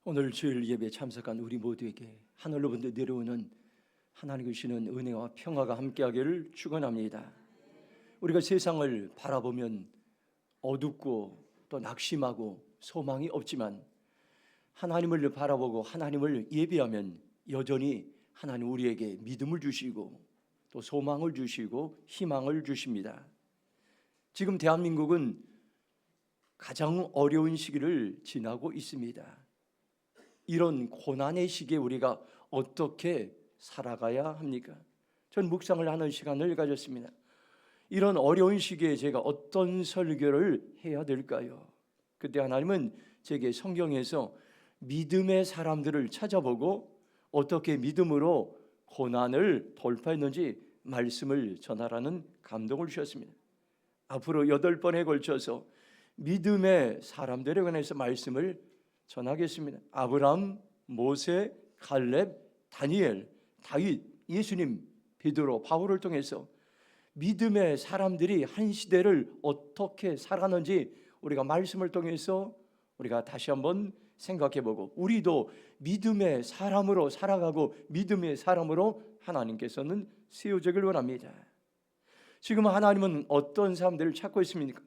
오늘 주일 예배에 참석한 우리 모두에게 하늘로부터 내려오는 하나님이 주시는 은혜와 평화가 함께하기를 축원합니다. 우리가 세상을 바라보면 어둡고 또 낙심하고 소망이 없지만 하나님을 바라보고 하나님을 예배하면 여전히 하나님 우리에게 믿음을 주시고 또 소망을 주시고 희망을 주십니다. 지금 대한민국은 가장 어려운 시기를 지나고 있습니다. 이런 고난의 시기에 우리가 어떻게 살아가야 합니까? 전 묵상을 하는 시간을 가졌습니다. 이런 어려운 시기에 제가 어떤 설교를 해야 될까요? 그때 하나님은 제게 성경에서 믿음의 사람들을 찾아보고 어떻게 믿음으로 고난을 돌파했는지 말씀을 전하라는 감동을 주셨습니다. 앞으로 8번에 걸쳐서 믿음의 사람들에 관해서 말씀을 전하겠습니다. 아브라함, 모세, 갈렙, 다니엘, 다윗, 예수님, 베드로, 바울을 통해서 믿음의 사람들이 한 시대를 어떻게 살았는지 우리가 말씀을 통해서 우리가 다시 한번 생각해보고 우리도 믿음의 사람으로 살아가고 믿음의 사람으로 하나님께서는 세워지길 원합니다. 지금 하나님은 어떤 사람들을 찾고 있습니까?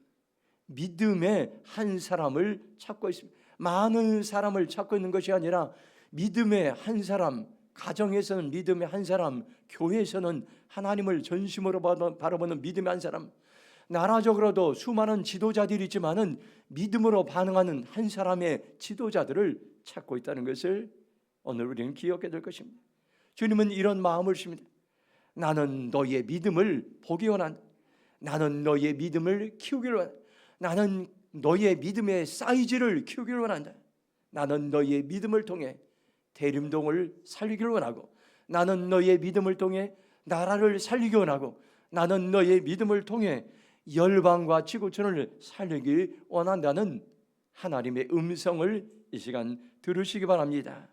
믿음의 한 사람을 찾고 있습니다. 많은 사람을 찾고 있는 것이 아니라 믿음의 한 사람, 가정에서는 믿음의 한 사람, 교회에서는 하나님을 전심으로 바라보는 믿음의 한 사람, 나라적으로도 수많은 지도자들이 있지만은 믿음으로 반응하는 한 사람의 지도자들을 찾고 있다는 것을 오늘 우리는 기억해야 될 것입니다. 주님은 이런 마음을 주십니다. 나는 너의 믿음을 보기 원한다. 나는 너의 믿음을 키우기를 원한다. 나는 너의 믿음의 사이즈를 키우기를 원한다. 나는 너의 믿음을 통해 대림동을 살리기를 원하고, 나는 너의 믿음을 통해 나라를 살리기 원하고, 나는 너의 믿음을 통해 열방과 지구촌을 살리기 원한다는 하나님의 음성을 이 시간 들으시기 바랍니다.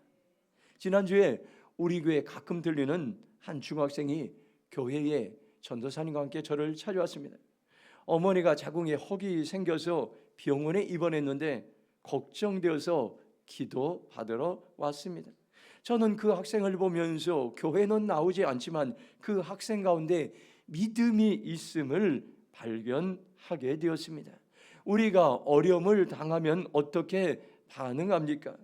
지난주에 우리 교회에 가끔 들리는 한 중학생이 교회에 전도사님과 함께 저를 찾아왔습니다. 어머니가 자궁에 혹이 생겨서 병원에 입원했는데 걱정되어서 기도받으러 왔습니다. 저는 그 학생을 보면서 교회는 나오지 않지만 그 학생 가운데 믿음이 있음을 발견하게 되었습니다. 우리가 어려움을 당하면 어떻게 반응합니까?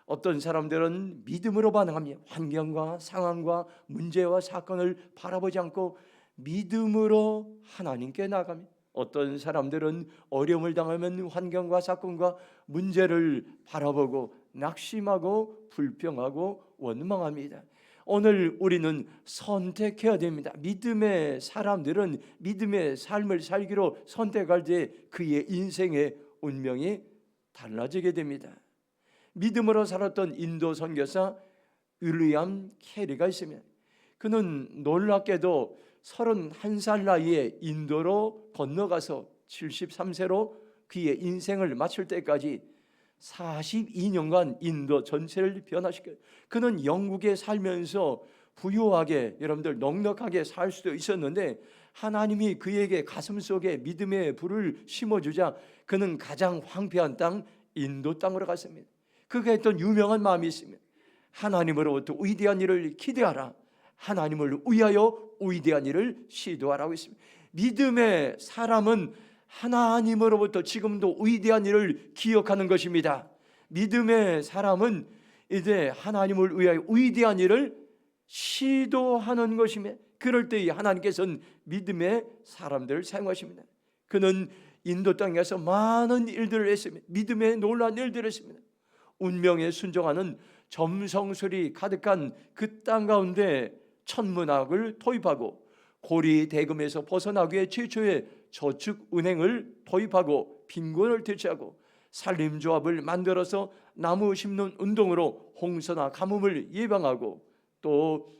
어떤 사람들은 믿음으로 반응합니다. 환경과 상황과 문제와 사건을 바라보지 않고 믿음으로 하나님께 나아갑니다. 어떤 사람들은 어려움을 당하면 환경과 사건과 문제를 바라보고 낙심하고 불평하고 원망합니다. 오늘 우리는 선택해야 됩니다. 믿음의 사람들은 믿음의 삶을 살기로 선택할 때 그의 인생의 운명이 달라지게 됩니다. 믿음으로 살았던 인도 선교사 윌리엄 캐리가 있습니다. 그는 놀랍게도 31살 나이에 인도로 건너가서 73세로 그의 인생을 마칠 때까지 42년간 인도 전체를 변화시켜요. 그는 영국에 살면서 부유하게, 여러분들 넉넉하게 살 수도 있었는데 하나님이 그에게 가슴속에 믿음의 불을 심어주자 그는 가장 황폐한 땅 인도 땅으로 갔습니다. 그가 했던 유명한 마음이 있습니다. 하나님으로부터 위대한 일을 기대하라. 하나님을 위하여 위대한 일을 시도하라고 했습니다. 믿음의 사람은 하나님으로부터 지금도 위대한 일을 기억하는 것입니다. 믿음의 사람은 이제 하나님을 위하여 위대한 일을 시도하는 것입니다. 그럴 때 하나님께서는 믿음의 사람들을 사용하십니다. 그는 인도 땅에 가서 많은 일들을 했습니다. 믿음의 놀라운 일들을 했습니다. 운명에 순종하는 점성술이 가득한 그 땅 가운데 천문학을 도입하고 고리대금에서 벗어나기 위해 최초의 저축은행을 도입하고 빈곤을 퇴치하고 산림조합을 만들어서 나무 심는 운동으로 홍수나 가뭄을 예방하고 또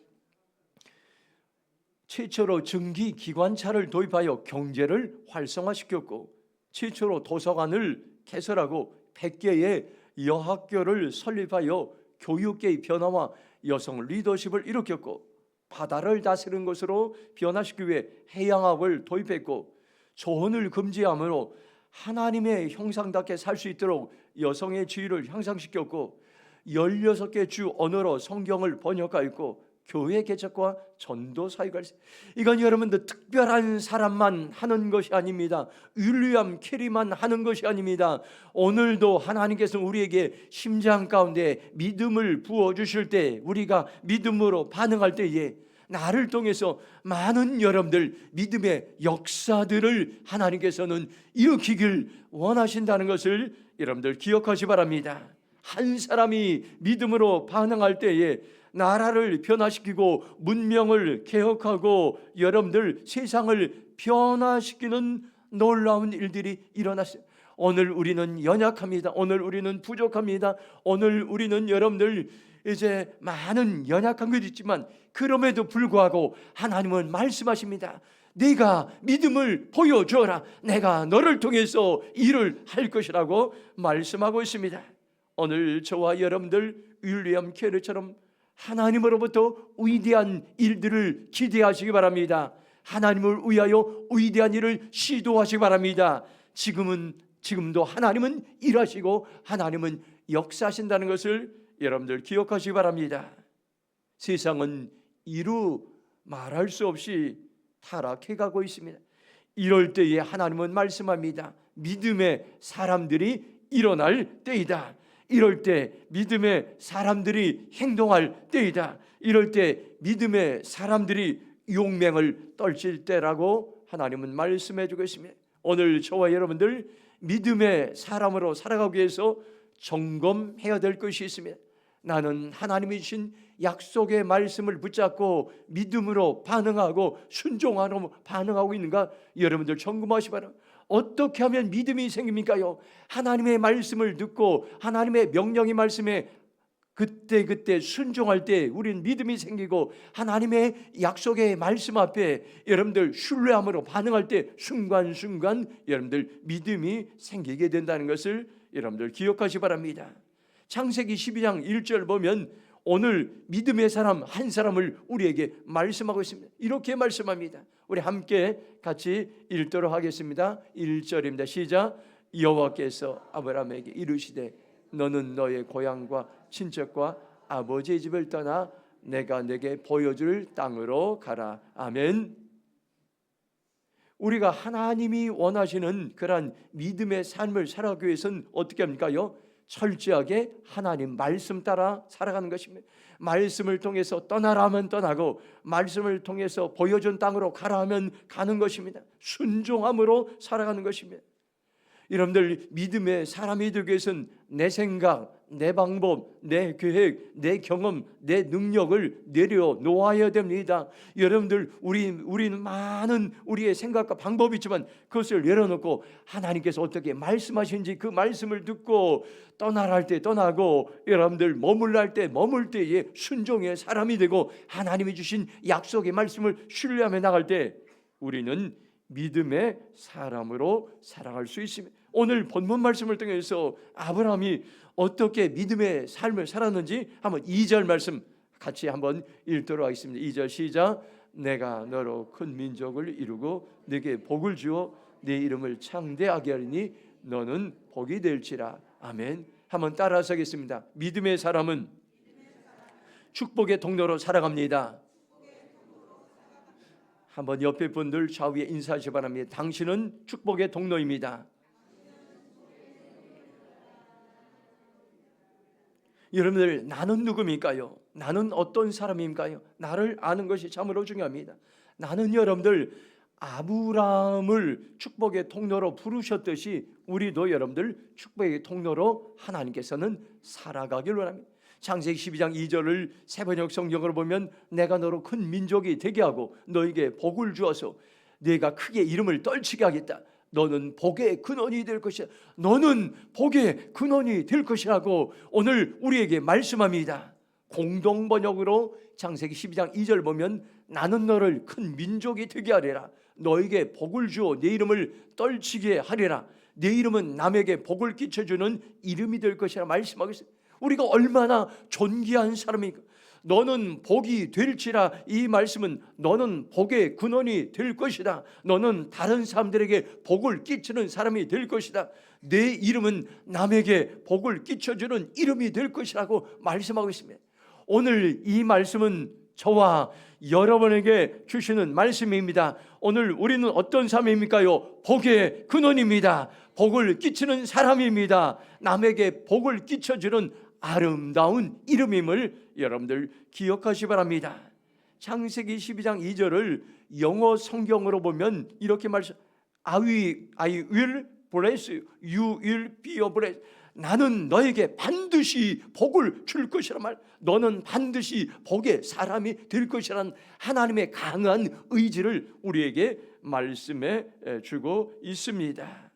최초로 증기기관차를 도입하여 경제를 활성화시켰고 최초로 도서관을 개설하고 100개의 여학교를 설립하여 교육계의 변화와 여성 리더십을 일으켰고 바다를 다스리는 것으로 변화시키기 위해 해양학을 도입했고 조언을 금지함으로 하나님의 형상답게 살 수 있도록 여성의 지위를 향상시켰고 16개 주 언어로 성경을 번역하였고 교회 개척과 전도 사역을 했습니다. 이건 여러분들 특별한 사람만 하는 것이 아닙니다. 윌리엄 캐리만 하는 것이 아닙니다. 오늘도 하나님께서 우리에게 심장 가운데 믿음을 부어주실 때, 우리가 믿음으로 반응할 때에 나를 통해서 많은 여러분들 믿음의 역사들을 하나님께서는 일으키길 원하신다는 것을 여러분들 기억하시 바랍니다. 한 사람이 믿음으로 반응할 때에 나라를 변화시키고 문명을 개혁하고 여러분들 세상을 변화시키는 놀라운 일들이 일어났어요. 오늘 우리는 연약합니다. 오늘 우리는 부족합니다. 오늘 우리는 여러분들 이제 많은 연약한 것이 있지만 그럼에도 불구하고 하나님은 말씀하십니다. 네가 믿음을 보여줘라. 내가 너를 통해서 일을 할 것이라고 말씀하고 있습니다. 오늘 저와 여러분들 윌리엄 캐리처럼 하나님으로부터 위대한 일들을 기대하시기 바랍니다. 하나님을 위하여 위대한 일을 시도하시기 바랍니다. 지금도 하나님은 일하시고 하나님은 역사하신다는 것을 여러분들 기억하시기 바랍니다. 세상은 이루 말할 수 없이 타락해가고 있습니다. 이럴 때에 하나님은 말씀합니다. 믿음의 사람들이 일어날 때이다. 이럴 때 믿음의 사람들이 행동할 때이다. 이럴 때 믿음의 사람들이 용맹을 떨칠 때라고 하나님은 말씀해 주고 있습니다. 오늘 저와 여러분들 믿음의 사람으로 살아가기 위해서 점검해야 될 것이 있습니다. 나는 하나님이 주신 약속의 말씀을 붙잡고 믿음으로 반응하고 순종하고 반응하고 있는가 여러분들 점검하시 바랍니다. 어떻게 하면 믿음이 생깁니까요? 하나님의 말씀을 듣고 하나님의 명령의 말씀에 그때 순종할 때 우리는 믿음이 생기고 하나님의 약속의 말씀 앞에 여러분들 신뢰함으로 반응할 때 순간순간 여러분들 믿음이 생기게 된다는 것을 여러분들 기억하시 바랍니다. 창세기 12장 1절 보면 오늘 믿음의 사람 한 사람을 우리에게 말씀하고 있습니다. 이렇게 말씀합니다. 우리 함께 같이 읽도록 하겠습니다. 1절입니다. 시작. 여호와께서 아브라함에게 이르시되 너는 너의 고향과 친척과 아버지의 집을 떠나 내가 내게 보여줄 땅으로 가라. 아멘. 우리가 하나님이 원하시는 그러한 믿음의 삶을 살아가기 위해서는 어떻게 합니까요? 철저하게 하나님 말씀 따라 살아가는 것입니다. 말씀을 통해서 떠나라 하면 떠나고 말씀을 통해서 보여준 땅으로 가라 하면 가는 것입니다. 순종함으로 살아가는 것입니다. 여러분들 믿음의 사람이 되기 위해서는 내 생각, 내 방법, 내 계획, 내 경험, 내 능력을 내려놓아야 됩니다. 여러분들 우리는 많은 우리의 생각과 방법이 있지만 그것을 내려놓고 하나님께서 어떻게 말씀하시는지 그 말씀을 듣고 떠나라 할 때 떠나고 여러분들 머물라 할 때 머물 때에 순종의 사람이 되고 하나님이 주신 약속의 말씀을 신뢰하며 나갈 때 우리는 믿음의 사람으로 살아갈 수 있습니다. 오늘 본문 말씀을 통해서 아브라함이 어떻게 믿음의 삶을 살았는지 한번 2절 말씀 같이 한번 읽도록 하겠습니다. 2절 시작. 내가 너로 큰 민족을 이루고 네게 복을 주어 네 이름을 창대하게 하리니 너는 복이 될지라. 아멘. 한번 따라서 하겠습니다. 믿음의 사람은 축복의 통로로 살아갑니다. 한번 옆에 분들 좌우에 인사하시기 바랍니다. 당신은 축복의 통로입니다. 여러분들 나는 누굽니까요? 나는 어떤 사람인가요? 나를 아는 것이 참으로 중요합니다. 나는 여러분들 아브라함을 축복의 통로로 부르셨듯이 우리도 여러분들 축복의 통로로 하나님께서는 살아가길 원합니다. 창세기 12장 2절을 새번역 성경으로 보면 내가 너로 큰 민족이 되게 하고 너에게 복을 주어서 네가 크게 이름을 떨치게 하겠다. 너는 복의 근원이 될 것이야. 너는 복의 근원이 될 것이라고 오늘 우리에게 말씀합니다. 공동번역으로 창세기 12장 2절 보면 나는 너를 큰 민족이 되게 하리라. 너에게 복을 주어 네 이름을 떨치게 하리라. 네 이름은 남에게 복을 끼쳐주는 이름이 될 것이라 말씀하고 있습니다. 우리가 얼마나 존귀한 사람입니까? 너는 복이 될지라. 이 말씀은 너는 복의 근원이 될 것이다. 너는 다른 사람들에게 복을 끼치는 사람이 될 것이다. 내 이름은 남에게 복을 끼쳐주는 이름이 될 것이라고 말씀하고 있습니다. 오늘 이 말씀은 저와 여러분에게 주시는 말씀입니다. 오늘 우리는 어떤 사람입니까요? 복의 근원입니다. 복을 끼치는 사람입니다. 남에게 복을 끼쳐주는 아름다운 이름임을 여러분들 기억하시 바랍니다. 창세기 12장 2절을 영어 성경으로 보면 이렇게 말씀, I will bless you, you will be a blessing. 나는 너에게 반드시 복을 줄 것이란 말, 너는 반드시 복의 사람이 될 것이란 하나님의 강한 의지를 우리에게 말씀해 주고 있습니다.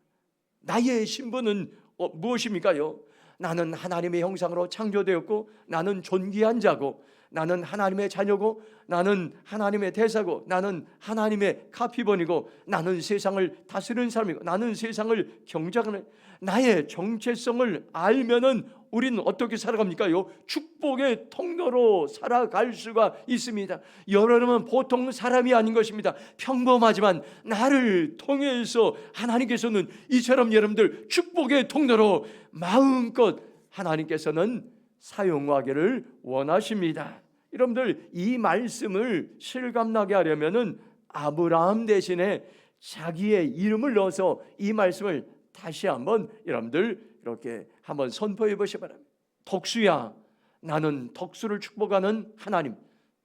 나의 신분은 무엇입니까요? 나는 하나님의 형상으로 창조되었고, 나는 존귀한 자고, 나는 하나님의 자녀고, 나는 하나님의 대사고, 나는 하나님의 카피본이고, 나는 세상을 다스리는 사람이고, 나는 세상을 경작하는, 나의 정체성을 알면은 우리는 어떻게 살아갑니까요? 축복의 통로로 살아갈 수가 있습니다. 여러분은 보통 사람이 아닌 것입니다. 평범하지만 나를 통해서 하나님께서는 이처럼 여러분들 축복의 통로로 마음껏 하나님께서는 사용하기를 원하십니다. 여러분들 이 말씀을 실감나게 하려면은 아브라함 대신에 자기의 이름을 넣어서 이 말씀을 다시 한번 여러분들 이렇게 한번 선포해 보시기 바랍니다. 덕수야, 나는 덕수를 축복하는 하나님,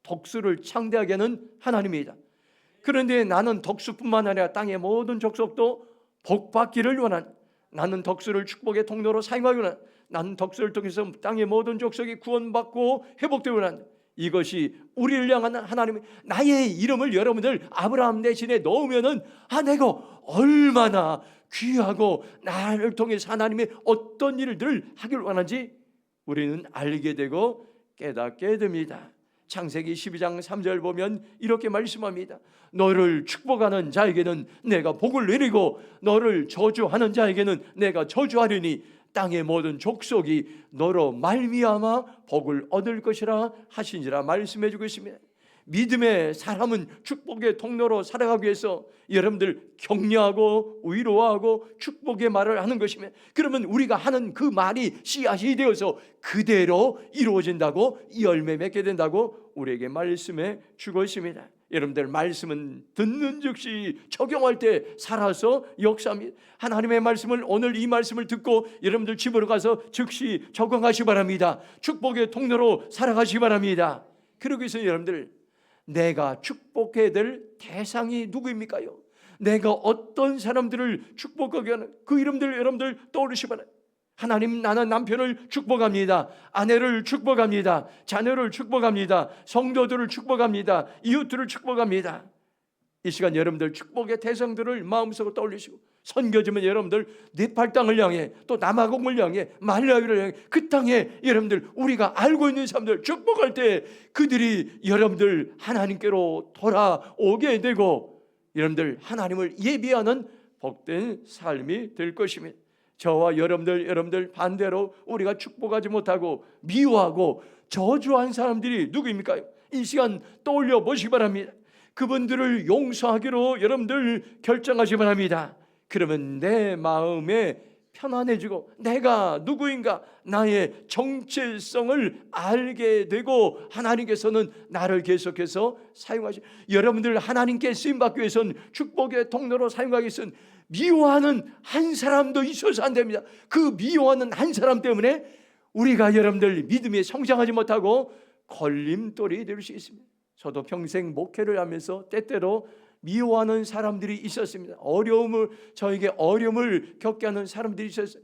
덕수를 창대하게 하는 하나님이다. 그런데 나는 덕수뿐만 아니라 땅의 모든 족속도 복받기를 원한, 나는 덕수를 축복의 통로로 사용하기 원한, 나는 덕수를 통해서 땅의 모든 족속이 구원받고 회복되기 원한, 이것이 우리를 향한 하나님의, 나의 이름을 여러분들 아브라함 대신에 넣으면은 내가 얼마나 귀하고 나를 통해서 하나님의 어떤 일을 하길 원하는지 우리는 알게 되고 깨닫게 됩니다. 창세기 12장 3절 보면 이렇게 말씀합니다. 너를 축복하는 자에게는 내가 복을 내리고 너를 저주하는 자에게는 내가 저주하리니 땅의 모든 족속이 너로 말미암아 복을 얻을 것이라 하시니라 말씀해 주고 있습니다. 믿음의 사람은 축복의 통로로 살아가기 위해서 여러분들 격려하고 위로하고 축복의 말을 하는 것이면, 그러면 우리가 하는 그 말이 씨앗이 되어서 그대로 이루어진다고, 열매 맺게 된다고 우리에게 말씀해 주고 있습니다. 여러분들 말씀은 듣는 즉시 적용할 때 살아서 역사합니다. 하나님의 말씀을, 오늘 이 말씀을 듣고 여러분들 집으로 가서 즉시 적용하시기 바랍니다. 축복의 통로로 살아가시기 바랍니다. 그러기 위해서 여러분들, 내가 축복해야 될 대상이 누구입니까요? 내가 어떤 사람들을 축복하게 하는 그 이름들 여러분들 떠오르시기 바랍니다. 하나님, 나는 남편을 축복합니다. 아내를 축복합니다. 자녀를 축복합니다. 성도들을 축복합니다. 이웃들을 축복합니다. 이 시간 여러분들 축복의 대상들을 마음속으로 떠올리시고, 선교지면 여러분들 네팔 땅을 향해, 또 남아공을 향해, 말라위를 향해, 그 땅에 여러분들 우리가 알고 있는 사람들 축복할 때 그들이 여러분들 하나님께로 돌아오게 되고 여러분들 하나님을 예비하는 복된 삶이 될 것입니다. 저와 여러분들 반대로 우리가 축복하지 못하고 미워하고 저주한 사람들이 누구입니까? 이 시간 떠올려 보시기 바랍니다. 그분들을 용서하기로 여러분들 결정하시기 바랍니다. 그러면 내 마음에 편안해지고 내가 누구인가, 나의 정체성을 알게 되고 하나님께서는 나를 계속해서 사용하시. 여러분들 하나님께 쓰임받기 위해서는 축복의 통로로 사용하기 위해서는 미워하는 한 사람도 있어서 안 됩니다. 그 미워하는 한 사람 때문에 우리가 여러분들 믿음이 성장하지 못하고 걸림돌이 될 수 있습니다. 저도 평생 목회를 하면서 때때로 미워하는 사람들이 있었습니다. 저에게 어려움을 겪게 하는 사람들이 있었어요.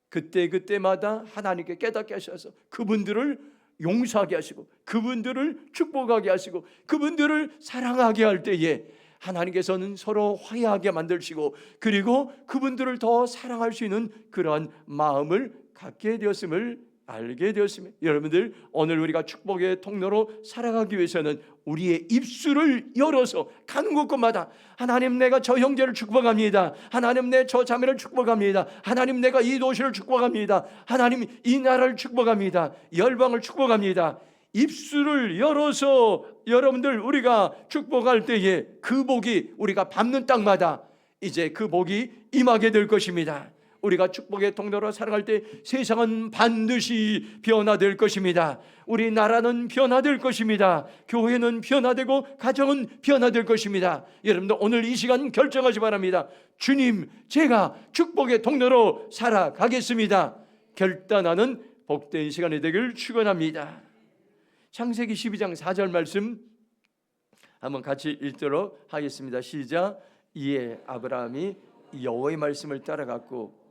그때마다 하나님께 깨닫게 하셔서 그분들을 용서하게 하시고 그분들을 축복하게 하시고 그분들을 사랑하게 할 때에 하나님께서는 서로 화해하게 만드시고, 그리고 그분들을 더 사랑할 수 있는 그러한 마음을 갖게 되었음을 알게 되었습니다. 여러분들, 오늘 우리가 축복의 통로로 살아가기 위해서는 우리의 입술을 열어서 가는 곳곳마다 하나님, 내가 저 형제를 축복합니다. 하나님, 내 저 자매를 축복합니다. 하나님, 내가 이 도시를 축복합니다. 하나님, 이 나라를 축복합니다. 열방을 축복합니다. 입술을 열어서 여러분들 우리가 축복할 때에 그 복이 우리가 밟는 땅마다 이제 그 복이 임하게 될 것입니다. 우리가 축복의 통로로 살아갈 때 세상은 반드시 변화될 것입니다. 우리 나라는 변화될 것입니다. 교회는 변화되고 가정은 변화될 것입니다. 여러분들 오늘 이 시간 결정하시 바랍니다. 주님, 제가 축복의 통로로 살아가겠습니다. 결단하는 복된 시간이 되길 축원합니다. 창세기 12장 4절 말씀 한번 같이 읽도록 하겠습니다. 시작. 이에 아브라함이 여호와의 말씀을 따라갔고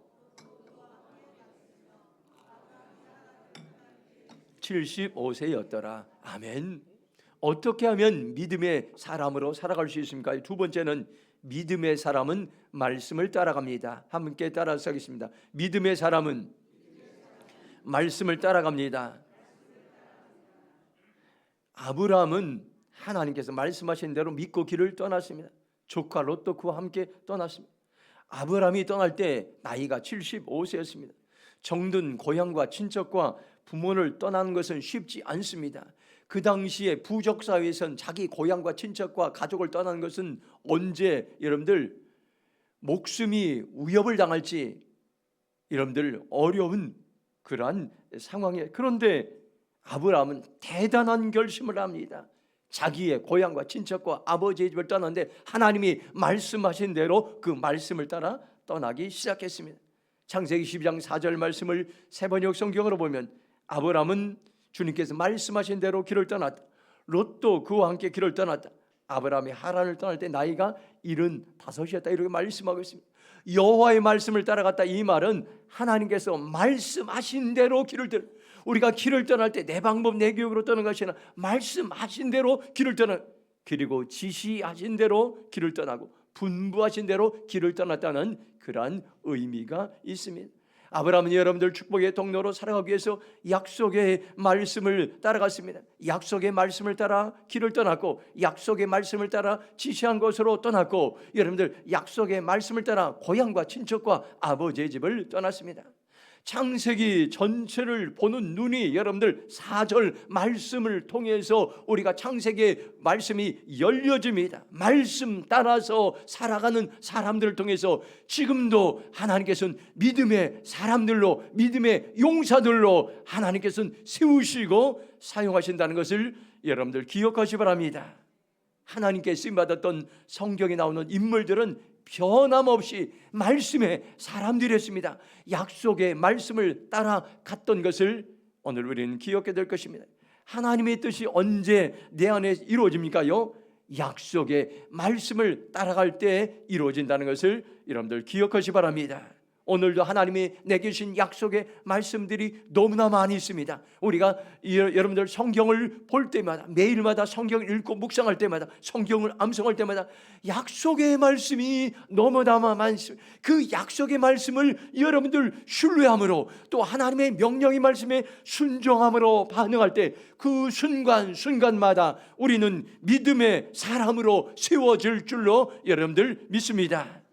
75세였더라. 아멘. 어떻게 하면 믿음의 사람으로 살아갈 수 있습니까? 두 번째는 믿음의 사람은 말씀을 따라갑니다. 함께 따라서 하겠습니다. 믿음의 사람은 말씀을 따라갑니다. 아브라함은 하나님께서 말씀하신 대로 믿고 길을 떠났습니다. 조카 롯도 그와 함께 떠났습니다. 아브라함이 떠날 때 나이가 75세였습니다. 정든 고향과 친척과 부모를 떠나는 것은 쉽지 않습니다. 그 당시에 부족 사회에선 자기 고향과 친척과 가족을 떠나는 것은 언제 여러분들 목숨이 위협을 당할지 여러분들 어려운 그러한 상황이에요. 그런데 아브라함은 대단한 결심을 합니다. 자기의 고향과 친척과 아버지의 집을 떠났는데 하나님이 말씀하신 대로 그 말씀을 따라 떠나기 시작했습니다. 창세기 12장 4절 말씀을 세번역 성경으로 보면 아브라함은 주님께서 말씀하신 대로 길을 떠났다. 롯도 그와 함께 길을 떠났다. 아브라함이 하란을 떠날 때 나이가 75이었다 이렇게 말씀하고 있습니다. 여호와의 말씀을 따라갔다. 이 말은 하나님께서 말씀하신 대로 길을 떠나, 우리가 길을 떠날 때 내 방법 내 교육으로 떠는 것이 아니라 말씀하신 대로 길을 떠나, 그리고 지시하신 대로 길을 떠나고 분부하신 대로 길을 떠났다는 그러한 의미가 있습니다. 아브라함은 여러분들 축복의 통로로 살아가기 위해서 약속의 말씀을 따라갔습니다. 약속의 말씀을 따라 길을 떠났고 약속의 말씀을 따라 지시한 곳으로 떠났고 여러분들 약속의 말씀을 따라 고향과 친척과 아버지의 집을 떠났습니다. 창세기 전체를 보는 눈이 여러분들 4절 말씀을 통해서 우리가 창세기의 말씀이 열려집니다. 말씀 따라서 살아가는 사람들을 통해서 지금도 하나님께서는 믿음의 사람들로 믿음의 용사들로 하나님께서는 세우시고 사용하신다는 것을 여러분들 기억하시기 바랍니다. 하나님께 쓰임받았던 성경에 나오는 인물들은 변함없이 말씀의 사람들이었습니다. 약속의 말씀을 따라갔던 것을 오늘 우리는 기억해야 될 것입니다. 하나님의 뜻이 언제 내 안에 이루어집니까요? 약속의 말씀을 따라갈 때 이루어진다는 것을 여러분들 기억하시기 바랍니다. 오늘도 하나님이 내게 주신 약속의 말씀들이 너무나 많이 있습니다. 우리가 여러분들 성경을 볼 때마다 매일마다 성경을 읽고 묵상할 때마다 성경을 암송할 때마다 약속의 말씀이 너무나 많습니다. 그 약속의 말씀을 여러분들 신뢰함으로 또 하나님의 명령의 말씀에 순종함으로 반응할 때 그 순간마다 우리는 믿음의 사람으로 세워질 줄로 여러분들 믿습니다.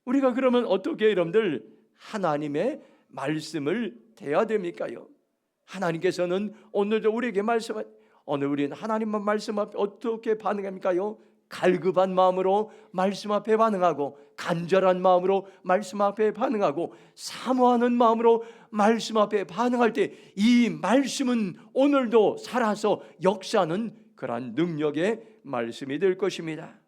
우리가 그러면 어떻게 여러분들 하나님의 말씀을 대해야 됩니까요? 하나님께서는 오늘도 우리에게 오늘 우리는 하나님만 말씀 앞에 어떻게 반응합니까요? 갈급한 마음으로 말씀 앞에 반응하고 간절한 마음으로 말씀 앞에 반응하고 사모하는 마음으로 말씀 앞에 반응할 때 이 말씀은 오늘도 살아서 역사하는 그러한 능력의 말씀이 될 것입니다.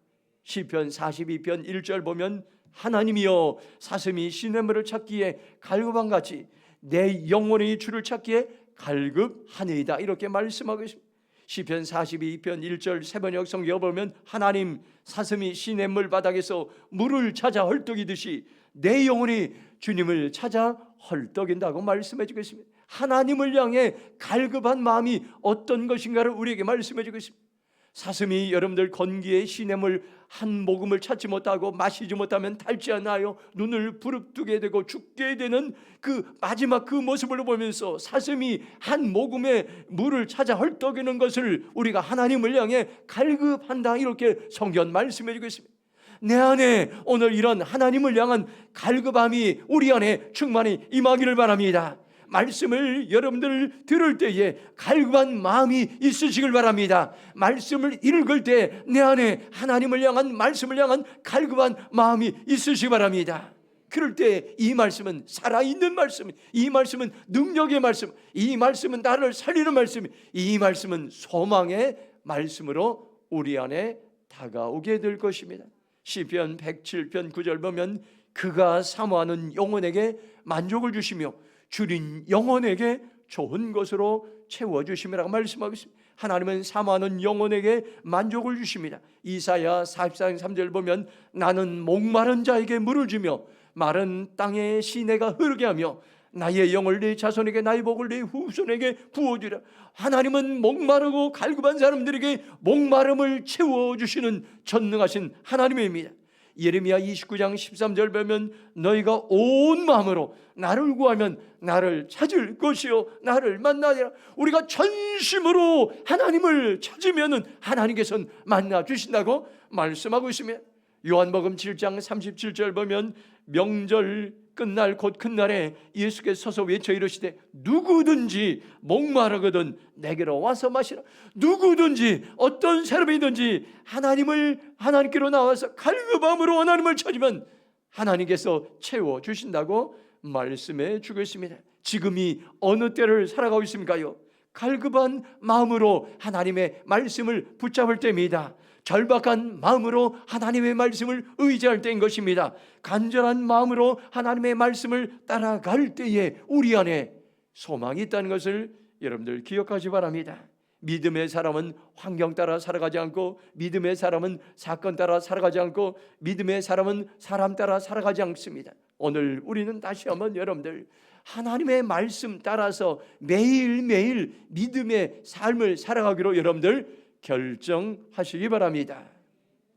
시편 42편 1절 보면 하나님이여 사슴이 시냇물을 찾기에 갈급한같이 내 영혼이 주를 찾기에 갈급하니이다 이렇게 말씀하고 있습니다. 시편 42편 1절 세번역 성경에 보면 하나님 사슴이 시냇물 바닥에서 물을 찾아 헐떡이듯이 내 영혼이 주님을 찾아 헐떡인다고 말씀해 주고 있습니다. 하나님을 향해 갈급한 마음이 어떤 것인가를 우리에게 말씀해 주고 있습니다. 사슴이 여러분들 건기에 시냇물 한 모금을 찾지 못하고 마시지 못하면 닳지 않아요. 눈을 부릅뜨게 되고 죽게 되는 그 마지막 그 모습을 보면서 사슴이 한 모금의 물을 찾아 헐떡이는 것을 우리가 하나님을 향해 갈급한다 이렇게 성경 말씀해 주고 있습니다. 내 안에 오늘 이런 하나님을 향한 갈급함이 우리 안에 충만히 임하기를 바랍니다. 말씀을 여러분들 들을 때에 갈급한 마음이 있으시길 바랍니다. 말씀을 읽을 때 내 안에 하나님을 향한, 말씀을 향한 갈급한 마음이 있으시기 바랍니다. 그럴 때 이 말씀은 살아있는 말씀, 이 말씀은 능력의 말씀, 이 말씀은 나를 살리는 말씀, 이 말씀은 소망의 말씀으로 우리 안에 다가오게 될 것입니다. 시편 107편 9절 보면 그가 사모하는 영혼에게 만족을 주시며 줄인 영혼에게 좋은 것으로 채워주심이라고 말씀하고 있습니다. 하나님은 사모하는 영혼에게 만족을 주십니다. 이사야 44장 3절 보면 나는 목마른 자에게 물을 주며 마른 땅에 시내가 흐르게 하며 나의 영을 내 자손에게 나의 복을 내 후손에게 부어주라. 하나님은 목마르고 갈급한 사람들에게 목마름을 채워주시는 전능하신 하나님입니다. 예레미야 29장 13절 보면 너희가 온 마음으로 나를 구하면 나를 찾을 것이요 나를 만나리라. 우리가 전심으로 하나님을 찾으면 하나님께서는 만나 주신다고 말씀하고 있습니다. 요한복음 7장 37절 보면 명절 끝날 곧 큰날에 예수께서 서서 외쳐 이르시되 누구든지 목마르거든 내게로 와서 마시라. 누구든지 어떤 사람이든지 하나님께로 나와서 갈급함으로 하나님을 찾으면 하나님께서 채워주신다고 말씀해 주고 있습니다. 지금이 어느 때를 살아가고 있습니까요? 갈급한 마음으로 하나님의 말씀을 붙잡을 때입니다. 절박한 마음으로 하나님의 말씀을 의지할 때인 것입니다. 간절한 마음으로 하나님의 말씀을 따라갈 때에 우리 안에 소망이 있다는 것을 여러분들 기억하시 바랍니다. 믿음의 사람은 환경 따라 살아가지 않고, 믿음의 사람은 사건 따라 살아가지 않고, 믿음의 사람은 사람 따라 살아가지 않습니다. 오늘 우리는 다시 한번 여러분들 하나님의 말씀 따라서 매일매일 믿음의 삶을 살아가기로 여러분들 결정하시기 바랍니다.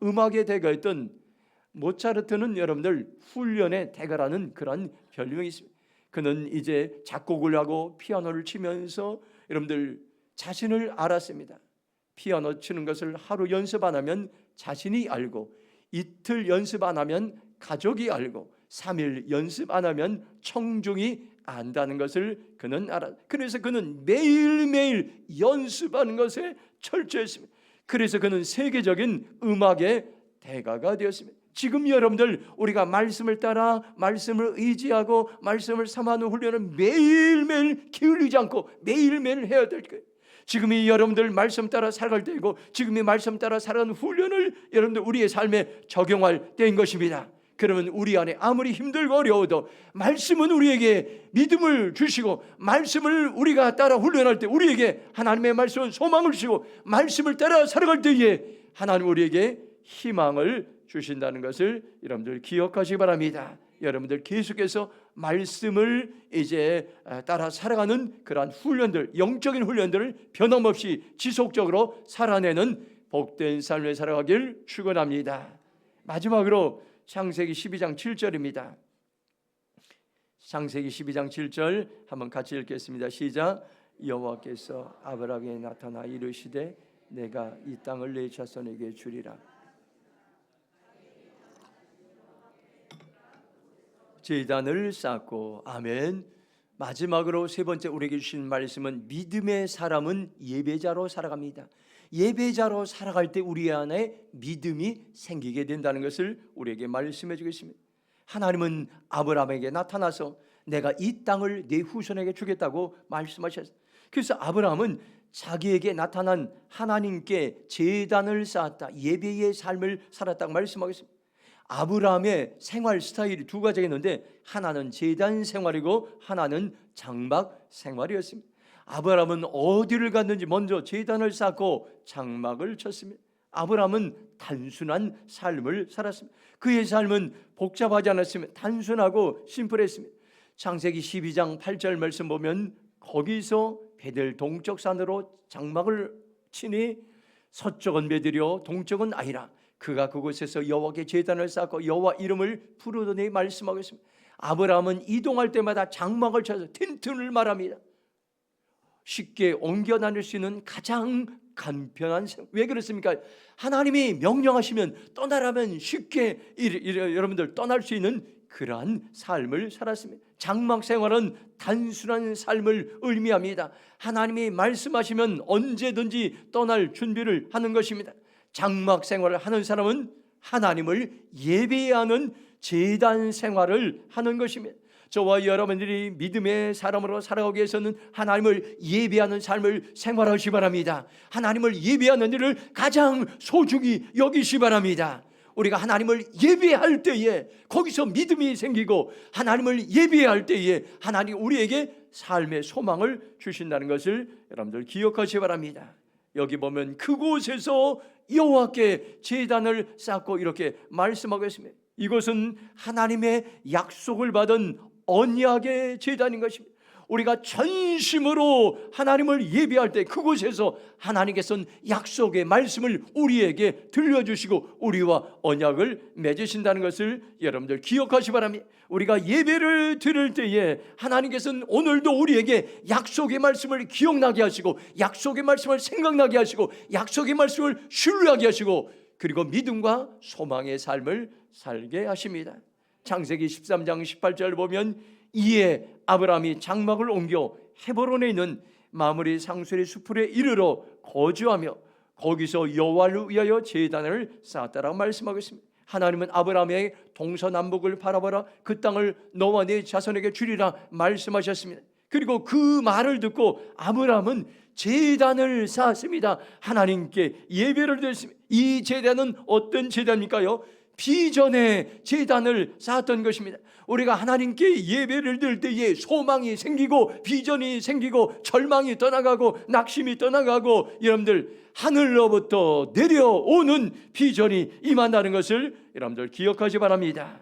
음악의 대가였던 모차르트는 여러분들 훈련의 대가라는 그런 별명이 있습니다. 그는 이제 작곡을 하고 피아노를 치면서 여러분들 자신을 알았습니다. 피아노 치는 것을 하루 연습 안 하면 자신이 알고, 이틀 연습 안 하면 가족이 알고, 3일 연습 안 하면 청중이 안다는 것을 그는 알았습니다. 그래서 그는 매일매일 연습하는 것에 철저했습니다. 그래서 그는 세계적인 음악의 대가가 되었습니다. 지금 여러분들 우리가 말씀을 따라 말씀을 의지하고 말씀을 삼하는 훈련을 매일매일 기울이지 않고 매일매일 해야 될 거예요. 지금이 여러분들 말씀 따라 살아갈 때이고, 지금이 말씀 따라 살아가는 훈련을 여러분들 우리의 삶에 적용할 때인 것입니다. 그러면 우리 안에 아무리 힘들고 어려워도 말씀은 우리에게 믿음을 주시고, 말씀을 우리가 따라 훈련할 때 우리에게 하나님의 말씀은 소망을 주시고, 말씀을 따라 살아갈 때에 하나님 우리에게 희망을 주신다는 것을 여러분들 기억하시기 바랍니다. 여러분들 계속해서 말씀을 이제 따라 살아가는 그러한 훈련들, 영적인 훈련들을 변함없이 지속적으로 살아내는 복된 삶을 살아가길 축원합니다. 마지막으로 창세기 12장 7절입니다. 창세기 12장 7절 한번 같이 읽겠습니다. 시작. 여호와께서 아브라함에게 나타나 이르시되 내가 이 땅을 내 자손에게 주리라. 제단을 쌓고, 아멘. 마지막으로 세 번째 우리에게 주신 말씀은 믿음의 사람은 예배자로 살아갑니다. 예배자로 살아갈 때 우리 안에 믿음이 생기게 된다는 것을 우리에게 말씀해 주겠습니다. 하나님은 아브라함에게 나타나서 내가 이 땅을 네 후손에게 주겠다고 말씀하셨어요. 그래서 아브라함은 자기에게 나타난 하나님께 제단을 쌓았다, 예배의 삶을 살았다고 말씀하겠습니다. 아브라함의 생활 스타일이 두 가지가 있는데 하나는 제단 생활이고 하나는 장막 생활이었습니다. 아브라함은 어디를 갔는지 먼저 제단을 쌓고 장막을 쳤습니다. 아브라함은 단순한 삶을 살았습니다. 그의 삶은 복잡하지 않았으며 단순하고 심플했습니다. 창세기 12장 8절 말씀 보면 거기서 베델 동쪽 산으로 장막을 치니 서쪽은 베델이요 동쪽은 아이라. 그가 그곳에서 여호와께 제단을 쌓고 여호와 이름을 부르더니 말씀하고 있습니다. 아브라함은 이동할 때마다 장막을 쳐서 텐트를 말합니다. 쉽게 옮겨 다닐 수 있는 가장 간편한 생활. 왜 그렇습니까? 하나님이 명령하시면 떠나라면 쉽게 여러분들 떠날 수 있는 그러한 삶을 살았습니다. 장막 생활은 단순한 삶을 의미합니다. 하나님이 말씀하시면 언제든지 떠날 준비를 하는 것입니다. 장막 생활을 하는 사람은 하나님을 예배하는 제단 생활을 하는 것입니다. 저와 여러분들이 믿음의 사람으로 살아가기 위해서는 하나님을 예배하는 삶을 생활하시기 바랍니다. 하나님을 예배하는 일을 가장 소중히 여기시기 바랍니다. 우리가 하나님을 예배할 때에 거기서 믿음이 생기고, 하나님을 예배할 때에 하나님 우리에게 삶의 소망을 주신다는 것을 여러분들 기억하시기 바랍니다. 여기 보면 그곳에서 여호와께 제단을 쌓고 이렇게 말씀하고 있습니다. 이것은 하나님의 약속을 받은 언약의 제단인 것입니다. 우리가 전심으로 하나님을 예배할 때 그곳에서 하나님께서는 약속의 말씀을 우리에게 들려주시고 우리와 언약을 맺으신다는 것을 여러분들 기억하시기 바랍니다. 우리가 예배를 드릴 때에 하나님께서는 오늘도 우리에게 약속의 말씀을 기억나게 하시고, 약속의 말씀을 생각나게 하시고, 약속의 말씀을 신뢰하게 하시고, 그리고 믿음과 소망의 삶을 살게 하십니다. 창세기 13장 18절 보면 이에 아브라함이 장막을 옮겨 헤브론에 있는 마므리 상수리 수풀에 이르러 거주하며 거기서 여호와를 위하여 제단을 쌓았다라고 말씀하고 있습니다. 하나님은 아브라함의 동서남북을 바라보라, 그 땅을 너와 네 자손에게 주리라 말씀하셨습니다. 그리고 그 말을 듣고 아브라함은 제단을 쌓았습니다. 하나님께 예배를 드렸습니다. 이 제단은 어떤 제단입니까요? 비전의 제단을 쌓았던 것입니다. 우리가 하나님께 예배를 드릴 때에 소망이 생기고 비전이 생기고 절망이 떠나가고 낙심이 떠나가고, 여러분들 하늘로부터 내려오는 비전이 임한다는 것을 여러분들 기억하시 바랍니다.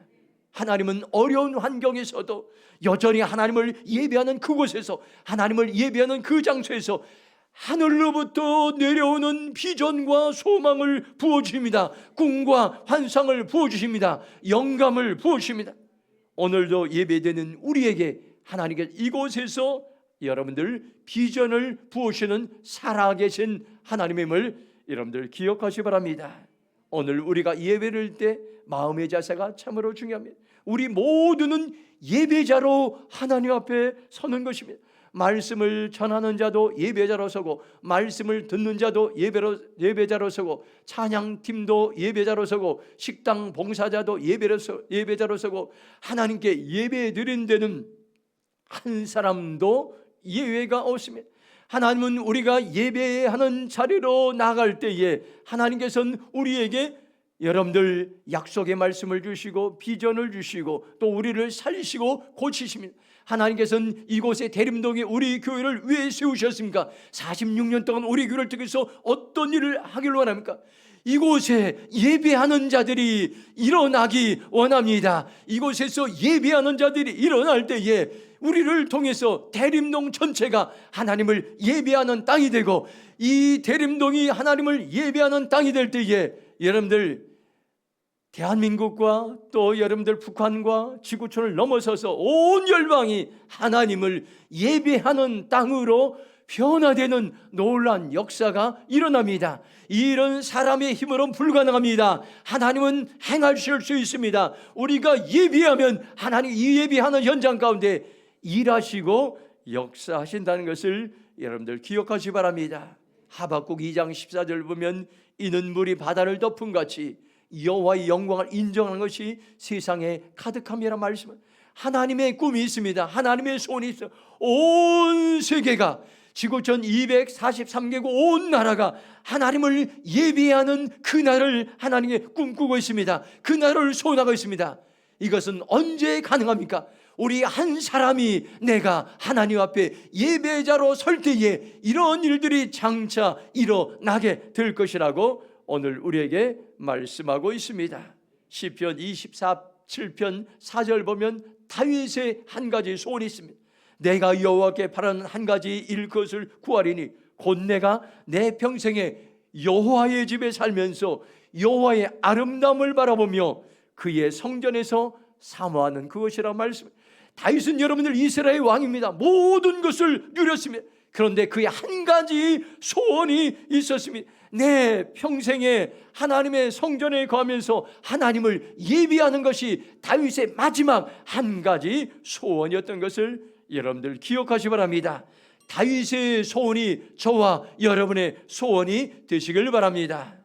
하나님은 어려운 환경에서도 여전히 하나님을 예배하는 그곳에서, 하나님을 예배하는 그 장소에서 하늘로부터 내려오는 비전과 소망을 부어주십니다. 꿈과 환상을 부어주십니다. 영감을 부어주십니다. 오늘도 예배되는 우리에게 하나님께서 이곳에서 여러분들 비전을 부으시는 살아계신 하나님임을 여러분들 기억하시기 바랍니다. 오늘 우리가 예배를 때 마음의 자세가 참으로 중요합니다. 우리 모두는 예배자로 하나님 앞에 서는 것입니다. 말씀을 전하는 자도 예배자로 서고, 말씀을 듣는 자도 예배자로 서고, 찬양팀도 예배자로 서고, 식당 봉사자도 예배자로 서고, 하나님께 예배 드린 데는 한 사람도 예외가 없습니다. 하나님은 우리가 예배하는 자리로 나갈 때에 하나님께서는 우리에게 여러분들 약속의 말씀을 주시고 비전을 주시고 또 우리를 살리시고 고치십니다. 하나님께서는 이곳에 대림동에 우리 교회를 왜 세우셨습니까? 46년 동안 우리 교회를 통해서 어떤 일을 하기를 원합니까? 이곳에 예배하는 자들이 일어나기 원합니다. 이곳에서 예배하는 자들이 일어날 때에 우리를 통해서 대림동 전체가 하나님을 예배하는 땅이 되고, 이 대림동이 하나님을 예배하는 땅이 될 때에 여러분들 대한민국과 또 여러분들 북한과 지구촌을 넘어서서 온 열방이 하나님을 예배하는 땅으로 변화되는 놀라운 역사가 일어납니다. 이런 사람의 힘으로는 불가능합니다. 하나님은 행하실 수 있습니다. 우리가 예배하면 하나님 이 예배하는 현장 가운데 일하시고 역사하신다는 것을 여러분들 기억하시기 바랍니다. 하박국 2장 14절 보면 이는 물이 바다를 덮은 같이 여호와의 영광을 인정하는 것이 세상에 가득함이라 말씀은, 하나님의 꿈이 있습니다. 하나님의 소원이 있어요. 온 세계가, 지구촌 243개국 온 나라가 하나님을 예배하는 그날을 하나님이 꿈꾸고 있습니다. 그날을 소원하고 있습니다. 이것은 언제 가능합니까? 우리 한 사람이 내가 하나님 앞에 예배자로 설 때에 이런 일들이 장차 일어나게 될 것이라고 오늘 우리에게 말씀하고 있습니다. 시편 27편 4절 보면 다윗의 한 가지 소원이 있습니다. 내가 여호와께 바라는 한 가지 일 것을 구하리니 곧 내가 내 평생에 여호와의 집에 살면서 여호와의 아름다움을 바라보며 그의 성전에서 사모하는 그것이라 말씀. 다윗은 여러분들 이스라엘 왕입니다. 모든 것을 누렸습니다. 그런데 그의 한 가지 소원이 있었습니다. 내 평생에 하나님의 성전에 거하면서 하나님을 예배하는 것이 다윗의 마지막 한 가지 소원이었던 것을 여러분들 기억하시기 바랍니다. 다윗의 소원이 저와 여러분의 소원이 되시길 바랍니다.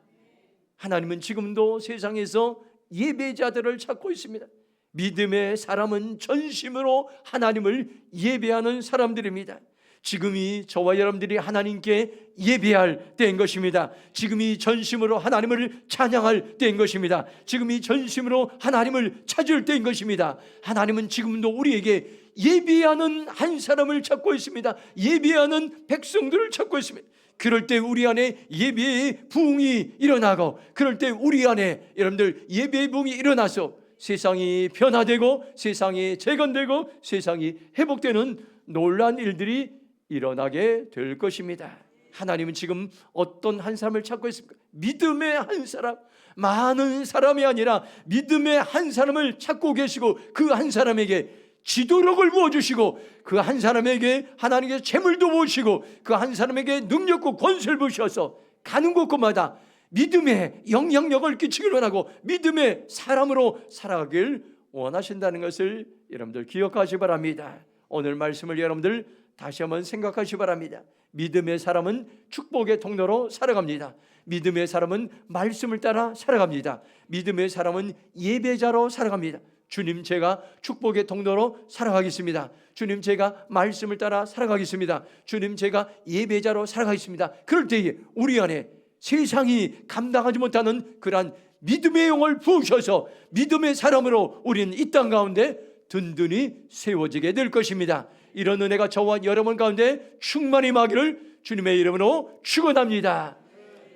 하나님은 지금도 세상에서 예배자들을 찾고 있습니다. 믿음의 사람은 전심으로 하나님을 예배하는 사람들입니다. 지금이 저와 여러분들이 하나님께 예배할 때인 것입니다. 지금이 전심으로 하나님을 찬양할 때인 것입니다. 지금이 전심으로 하나님을 찾을 때인 것입니다. 하나님은 지금도 우리에게 예배하는 한 사람을 찾고 있습니다. 예배하는 백성들을 찾고 있습니다. 그럴 때 우리 안에 예배의 부흥이 일어나고, 그럴 때 우리 안에 여러분들 예배의 부흥이 일어나서 세상이 변화되고 세상이 재건되고 세상이 회복되는 놀라운 일들이 일어나게 될 것입니다. 하나님은 지금 어떤 한 사람을 찾고 있습니까? 믿음의 한 사람, 많은 사람이 아니라 믿음의 한 사람을 찾고 계시고, 그 한 사람에게 지도력을 부어주시고, 그 한 사람에게 하나님께서 재물도 부으시고, 그 한 사람에게 능력과 권세를 부으셔서 가는 곳곳마다 믿음의 영향력을 끼치길 원하고 믿음의 사람으로 살아가길 원하신다는 것을 여러분들 기억하시기 바랍니다. 오늘 말씀을 여러분들 다시 한번 생각하시기 바랍니다. 믿음의 사람은 축복의 통로로 살아갑니다. 믿음의 사람은 말씀을 따라 살아갑니다. 믿음의 사람은 예배자로 살아갑니다. 주님, 제가 축복의 통로로 살아가겠습니다. 주님, 제가 말씀을 따라 살아가겠습니다. 주님, 제가 예배자로 살아가겠습니다. 그럴 때에 우리 안에 세상이 감당하지 못하는 그러한 믿음의 영을 부으셔서 믿음의 사람으로 우리는 이 땅 가운데 든든히 세워지게 될 것입니다. 이런 은혜가 저와 여러분 가운데 충만히 임하기를 주님의 이름으로 축원합니다.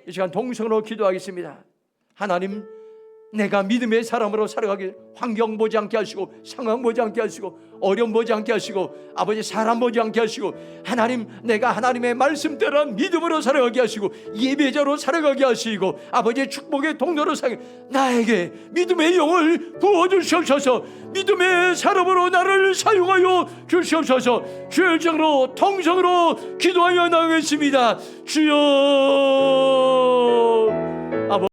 이 시간 동성으로 기도하겠습니다. 하나님, 내가 믿음의 사람으로 살아가길 환경 보지 않게 하시고, 상황 보지 않게 하시고, 어려움 보지 않게 하시고, 아버지 사람 보지 않게 하시고, 하나님, 내가 하나님의 말씀대로 믿음으로 살아가게 하시고, 예배자로 살아가게 하시고, 아버지의 축복의 통로로 살게, 나에게 믿음의 영을 부어주시옵소서. 믿음의 사람으로 나를 사용하여 주시옵소서. 주의 정으로 통성으로 기도하여 나가겠습니다. 주여.